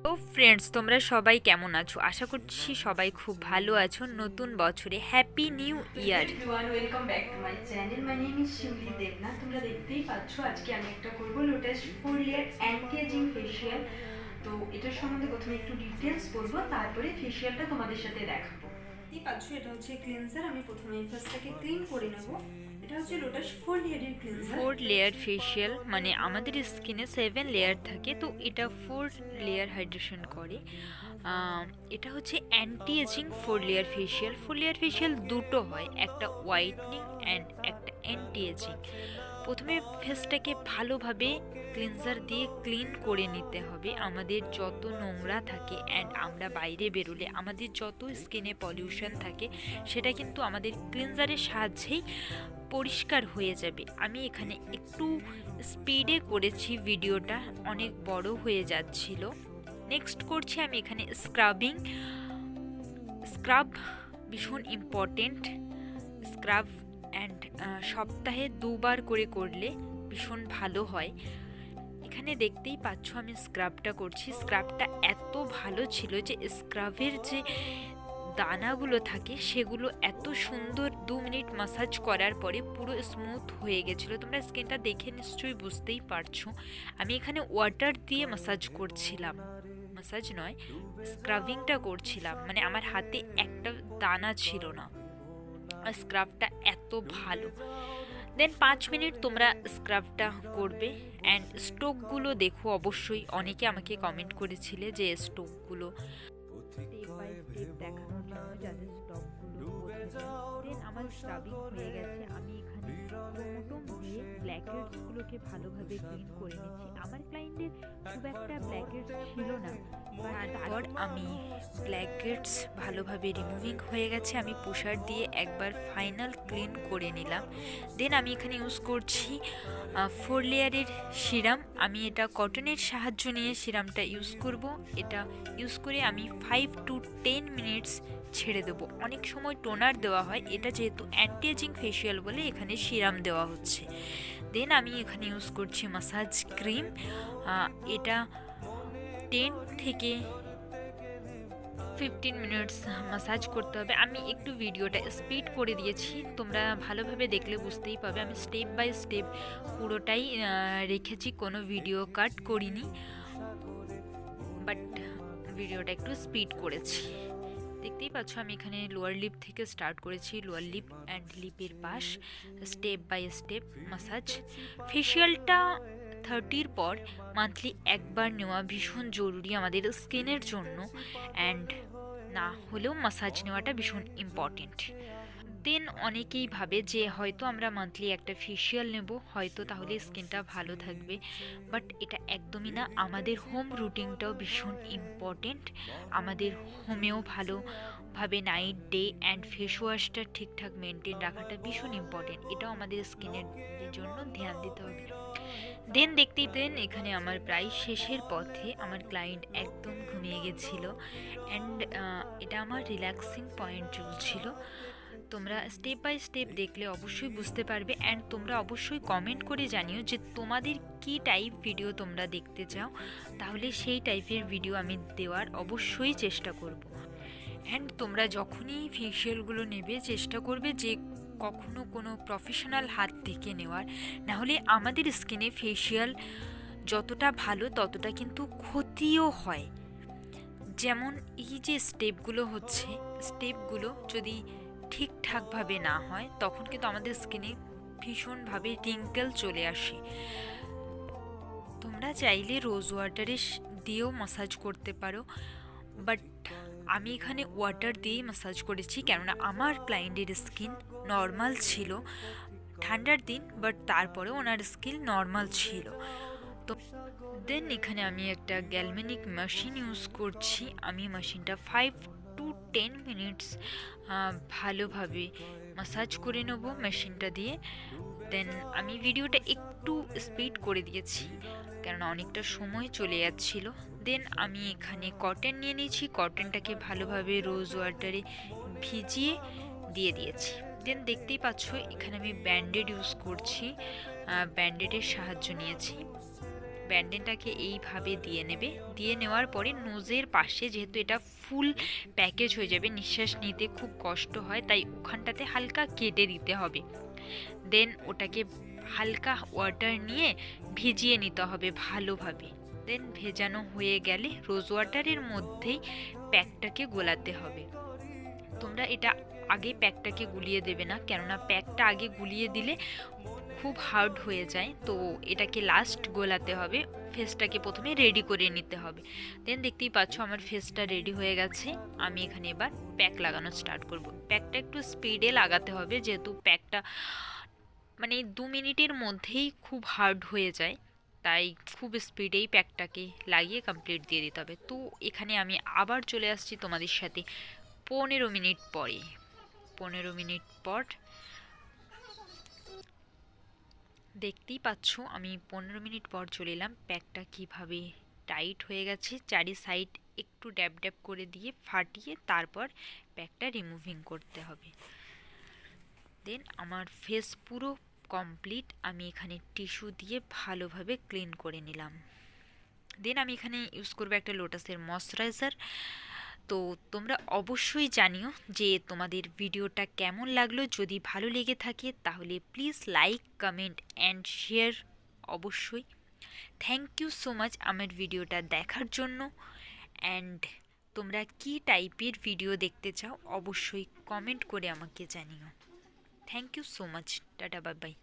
তো ফ্রেন্ডস, তোমরা সবাই কেমন আছো? আশা করছি সবাই খুব ভালো আছো। নতুন বছরে happy new year. Everyone, welcome back to my channel. My name is Shiuli Debnath. তোমরা দেখতেই পাচ্ছ আজকে আমি একটা করবো lotus 4 layer anti aging facial. তো এটার সম্বন্ধে প্রথমে একটু ডিটেলস বলবো, তারপরে ফেশিয়ালটা তোমাদের সাথে দেখাবো। দেখতেই পাচ্ছ এটা হচ্ছে ক্লিনজার। আমি প্রথমে এই ফেসটাকে ক্লিন করে নেব। এটা হচ্ছে লোটাস 4 লেয়ারের ক্লিনজার। 4 লেয়ার ফেশিয়াল মানে আমাদের স্কিনে 7 লেয়ার থাকে, তো এটা 4 লেয়ার হাইড্রেশন করে। এটা হচ্ছে anti aging 4 layer facial. 4 layer facial দুটো হয়, একটা হোয়াইটনিং অ্যান্ড একটা অ্যান্টি এজিং। প্রথমে ফেসটাকে ভালোভাবে ক্লিনজার দিয়ে ক্লিন করে নিতে হবে। আমাদের যত নোংরা থাকে অ্যান্ড আমরা বাইরে বেরোলে আমাদের যত স্কিনে পলিউশন থাকে সেটা কিন্তু আমাদের ক্লিনজারের সাহায্যেই পরিষ্কার হয়ে যাবে। আমি এখানে একটু স্পিডে করেছি, ভিডিওটা অনেক বড় হয়ে যাচ্ছিল। নেক্সট করছি আমি এখানে স্ক্রাবিং। স্ক্রাব ভীষণ ইম্পর্টেন্ট। স্ক্রাব অ্যান্ড সপ্তাহে 2বার করে করলে ভীষণ ভালো হয়। এখানে দেখতেই পাচ্ছ আমি স্ক্রাবটা করছি। স্ক্রাবটা এত ভালো ছিল যে স্ক্রাবের যে দানাগুলো থাকে সেগুলো এত সুন্দর 2 মিনিট মাসাজ করার পরে পুরো স্মুথ হয়ে গেছিলো। তোমরা স্কিনটা দেখে নিশ্চয়ই বুঝতেই পারছো। আমি এখানে ওয়াটার দিয়ে মাসাজ করছিলাম, মাসাজ নয়, স্ক্রাবিংটা করছিলাম। মানে আমার হাতে একটা দানা ছিল না। আর স্ক্রাবটা এত ভালো। দেন 5 মিনিট তোমরা স্ক্রাবটা করবে। অ্যান্ড স্টোকগুলো দেখো অবশ্যই, অনেকে আমাকে কমেন্ট করেছিলে যে স্টোকগুলো স্টেপ বাই স্টেপ দেখানোর জন্য, যাদের স্টকগুলো বোঝা যায়। দেন আমার স্ক্রাবিং হয়ে গেছে। আমি এখানে ক্রোমোটোম দিয়ে ব্ল্যাকহেডসগুলোকে ভালোভাবে ক্লিন করে নিচ্ছি। আমার ক্লায়েন্টের খুব একটা ব্ল্যাকহেডস ছিল না, তারপর আমি ব্ল্যাকহেডস ভালোভাবে রিমুভিং হয়ে গেছে। আমি পুষার দিয়ে একবার ফাইনাল ক্লিন করে নিলাম। দেন আমি এখানে ইউজ করছি 4 লেয়ারের সিরাম। আমি এটা কটনের সাহায্য নিয়ে সিরামটা ইউজ করব। এটা ইউজ করে আমি 5 to 10 মিনিটস ছেড়ে দেবো। অনেক সময় টোনার দেওয়া হয়, এটা যেহেতু অ্যান্টি এজিং ফেশিয়াল বলে এখানে সিরাম দেওয়া হচ্ছে। দেন আমি এখানে ইউজ করছি মাসাজ ক্রিম। এটা 10 থেকে 15 মিনিটস মাসাজ করতে হবে। আমি একটু ভিডিওটা স্পিড করে দিয়েছি, তোমরা ভালোভাবে দেখলে বুঝতেই পাবে। আমি স্টেপ বাই স্টেপ পুরোটাই রেখেছি, কোনো ভিডিও কাট করিনি, বাট ভিডিওটা একটু স্পিড করেছি। দেখতেই পাচ্ছ আমি এখানে লোয়ার লিপ থেকে স্টার্ট করেছি। লোয়ার লিপ অ্যান্ড লিপের পাশ স্টেপ বাই স্টেপ মাসাজ। ফেশিয়ালটা 30-র পর মান্থলি একবার নেওয়া ভীষণ জরুরি আমাদের স্কিনের জন্য, অ্যান্ড না হলেও মাসাজ নেওয়াটা ভীষণ ইম্পর্টেন্ট। দেন অনেকেই ভাবে যে হয়তো আমরা মান্থলি একটা ফেশিয়াল নেব, হয়তো তাহলে স্কিনটা ভালো থাকবে, বাট এটা একদমই না। আমাদের হোম রুটিনটাও ভীষণ ইম্পর্টেন্ট। আমাদের হোমেও ভালোভাবে নাইট ডে অ্যান্ড ফেস ওয়াশটা ঠিকঠাক মেনটেন রাখাটা ভীষণ ইম্পর্টেন্ট। এটাও আমাদের স্কিনের জন্য ধ্যান দিতে হবে। দেন দেখতেই দেন এখানে আমার প্রায় শেষের পথে। আমার ক্লায়েন্ট একদম ঘুমিয়ে গেছিল অ্যান্ড এটা আমার রিল্যাক্সিং পয়েন্ট চলছিল। তোমরা স্টেপ বাই স্টেপ দেখলে অবশ্যই বুঝতে পারবে। অ্যান্ড তোমরা অবশ্যই কমেন্ট করে জানিও যে তোমাদের কী টাইপ ভিডিও তোমরা দেখতে চাও, তাহলে সেই টাইপের ভিডিও আমি দেওয়ার অবশ্যই চেষ্টা করব। অ্যান্ড তোমরা যখনই ফেশিয়ালগুলো নেবে চেষ্টা করবে যে কখনো কোনো প্রফেশনাল হাত থেকে নেওয়ার, নাহলে আমাদের স্কিনে ফেশিয়াল যতটা ভালো ততটা কিন্তু ক্ষতিও হয়। যেমন এই যে স্টেপগুলো হচ্ছে, স্টেপগুলো যদি ঠিকঠাকভাবে না হয় তখন কিন্তু আমাদের স্কিনে ভীষণভাবে রিঙ্কেল চলে আসে। তোমরা চাইলে রোজ ওয়াটারে দিয়েও মাসাজ করতে পারো, বাট আমি এখানে ওয়াটার দিয়েই মাসাজ করেছি, কেননা আমার ক্লায়েন্টের স্কিন নর্মাল ছিল ঠান্ডার দিন, বাট তারপরে ওনার স্কিন নর্মাল ছিল। তো দেন এখানে আমি একটা গ্যালভ্যানিক মেশিন ইউজ করছি। আমি মেশিনটা 5 to 10 মিনিটস ভালোভাবে মাসাজ করে নেব মেশিনটা দিয়ে। দেন আমি ভিডিওটা একটু স্পিড করে দিয়েছি কেননা অনেকটা সময় চলে যাচ্ছিল। দেন আমি এখানে কটন নিয়ে নিয়েছি, কটনটাকে ভালোভাবে রোজ ওয়াটারে ভিজিয়ে দিয়ে দিয়েছি। দেন দেখতেই পাচ্ছ এখানে আমি ব্যান্ডেড ইউজ করছি, ব্যান্ডেডের সাহায্য নিয়েছি। ব্যান্ডেনটাকে এইভাবে দিয়ে নেবে। দিয়ে নেওয়ার পরে নোজের পাশে, যেহেতু এটা ফুল প্যাকেজ হয়ে যাবে, নিঃশ্বাস নিতে খুব কষ্ট হয়, তাই ওখানটাতে হালকা কেটে দিতে হবে। দেন ওটাকে হালকা ওয়াটার নিয়ে ভিজিয়ে নিতে হবে ভালোভাবে। দেন ভেজানো হয়ে গেলে রোজ ওয়াটারের মধ্যেই প্যাকটাকে গোলাতে হবে। তোমরা এটা আগে প্যাকটাকে গুলিয়ে দেবে না, কেননা প্যাকটা আগে গুলিয়ে দিলে খুব হার্ড হয়ে যায়। তো এটাকে লাস্ট গোলাতে হবে। ফেসটাকে প্রথমে রেডি করে নিতে হবে। দেন দেখতেই পাচ্ছ আমার ফেসটা রেডি হয়ে গেছে। আমি এখানে এবার প্যাক লাগানো স্টার্ট করব। প্যাকটা একটু স্পিডে লাগাতে হবে, যেহেতু প্যাকটা মানে 2 মিনিটের মধ্যেই খুব হার্ড হয়ে যায়, তাই খুব স্পিডেই প্যাকটাকে লাগিয়ে কমপ্লিট দিয়ে দিতে হবে। তো এখানে আমি আবার চলে আসছি তোমাদের সাথে 15 মিনিট পরে। 15 মিনিট পর দেখতেই পাচ্ছ আমি 15 মিনিট পর চলে এলাম। প্যাকটা কিভাবে টাইট হয়ে গেছে, চারি সাইড একটু ড্যাব ড্যাব করে দিয়ে ফাটিয়ে তারপর প্যাকটা রিমুভিং করতে হবে। দেন আমার ফেস পুরো কমপ্লিট। আমি এখানে টিস্যু দিয়ে ভালোভাবে ক্লিন করে নিলাম। দেন আমি এখানে ইউজ করবো একটা লোটাসের ময়শ্চারাইজার। তো তোমরা অবশ্যই জানিও যে তোমাদের ভিডিওটা কেমন লাগলো। যদি ভালো লেগে থাকে তাহলে please like, comment and share অবশ্যই। থ্যাংক ইউ সো মাচ আমার ভিডিওটা দেখার জন্য। অ্যান্ড তোমরা কী টাইপের ভিডিও দেখতে চাও অবশ্যই কমেন্ট করে আমাকে জানিও। Thank you so much. Tata, bye by.